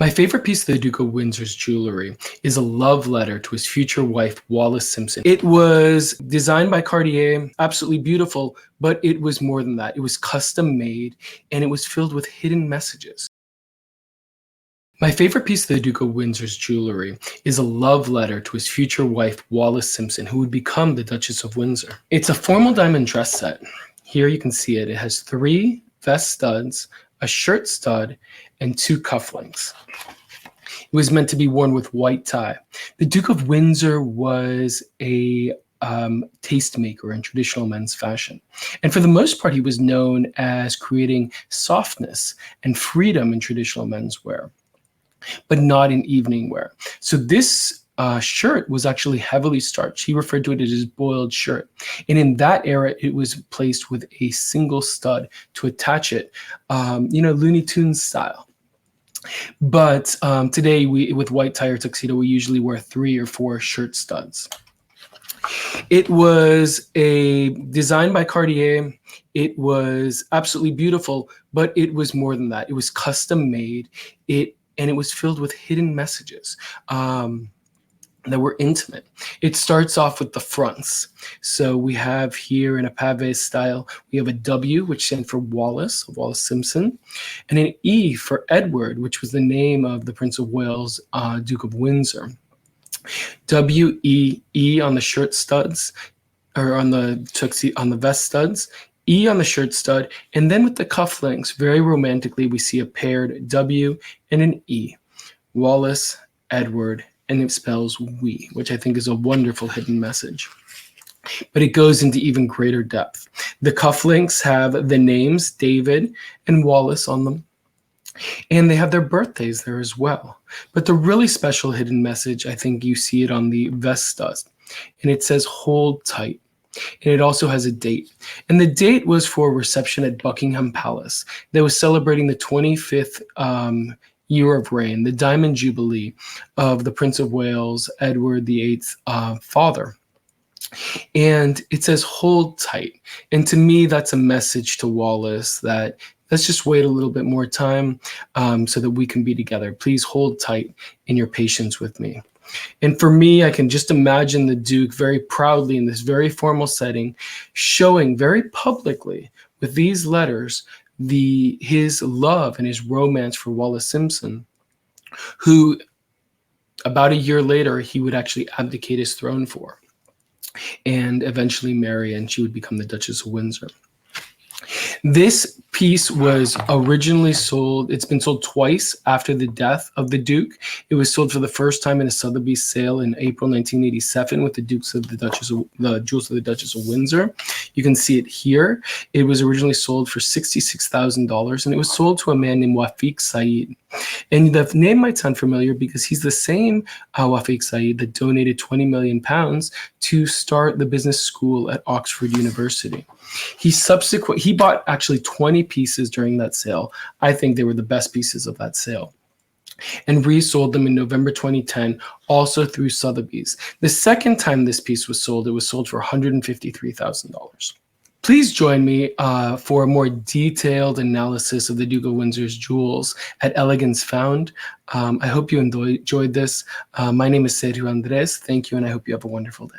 My favorite piece of the Duke of Windsor's jewelry is a love letter to his future wife, Wallis Simpson. It was designed by Cartier, absolutely beautiful, but it was more than that. It was custom made and it was filled with hidden messages. My favorite piece of the Duke of Windsor's jewelry is a love letter to his future wife, Wallis Simpson, who would become the Duchess of Windsor. It's a formal diamond dress set. Here you can see it. It has 3 vest studs, a shirt stud, and 2 cufflinks. It was meant to be worn with white tie. The Duke of Windsor was a tastemaker in traditional men's fashion. And for the most part, he was known as creating softness and freedom in traditional menswear, but not in evening wear. So this shirt was actually heavily starched. He referred to it as his boiled shirt. And in that era, it was placed with a single stud to attach it, Looney Tunes style. But today, with white tie or tuxedo, we usually wear 3 or 4 shirt studs. It was designed by Cartier. It was absolutely beautiful, but it was more than that. It was custom made. And it was filled with hidden messages that were intimate. It starts off with the fronts. So we have here in a pavé style, we have a W, which stands for Wallis, of Wallis Simpson, and an E for Edward, which was the name of the Prince of Wales, Duke of Windsor. W-E-E on the shirt studs, or on the vest studs, E on the shirt stud, and then with the cufflinks, very romantically, we see a paired W and an E. Wallis, Edward, and it spells we, which I think is a wonderful hidden message. But it goes into even greater depth. The cufflinks have the names David and Wallis on them, and they have their birthdays there as well. But the really special hidden message, I think you see it on the vest stud, and it says hold tight. And it also has a date. And the date was for a reception at Buckingham Palace that was celebrating the 25th year of reign, the Diamond Jubilee of the Prince of Wales, Edward VIII's father. And it says, hold tight. And to me, that's a message to Wallis that let's just wait a little bit more time so that we can be together. Please hold tight in your patience with me. And for me, I can just imagine the Duke very proudly in this very formal setting, showing very publicly with these letters his love and his romance for Wallis Simpson, who about a year later, he would actually abdicate his throne for and eventually marry, and she would become the Duchess of Windsor. This piece was originally sold. It's been sold twice after the death of the Duke. It was sold for the first time in a Sotheby sale in April 1987 with the jewels of the Duchess of Windsor. You can see it here. It was originally sold for $66,000, and it was sold to a man named Wafic Saïd. And the name might sound familiar because he's the same Wafic Saïd that donated £20 million to start the business school at Oxford University. He bought actually 20 pieces during that sale. I think they were the best pieces of that sale, and resold them in November 2010, also through Sotheby's. The second time this piece was sold, it was sold for $153,000. Please join me for a more detailed analysis of the Duke of Windsor's jewels at Elegance Found. I hope you enjoyed this. My name is Sergio Andres. Thank you, and I hope you have a wonderful day.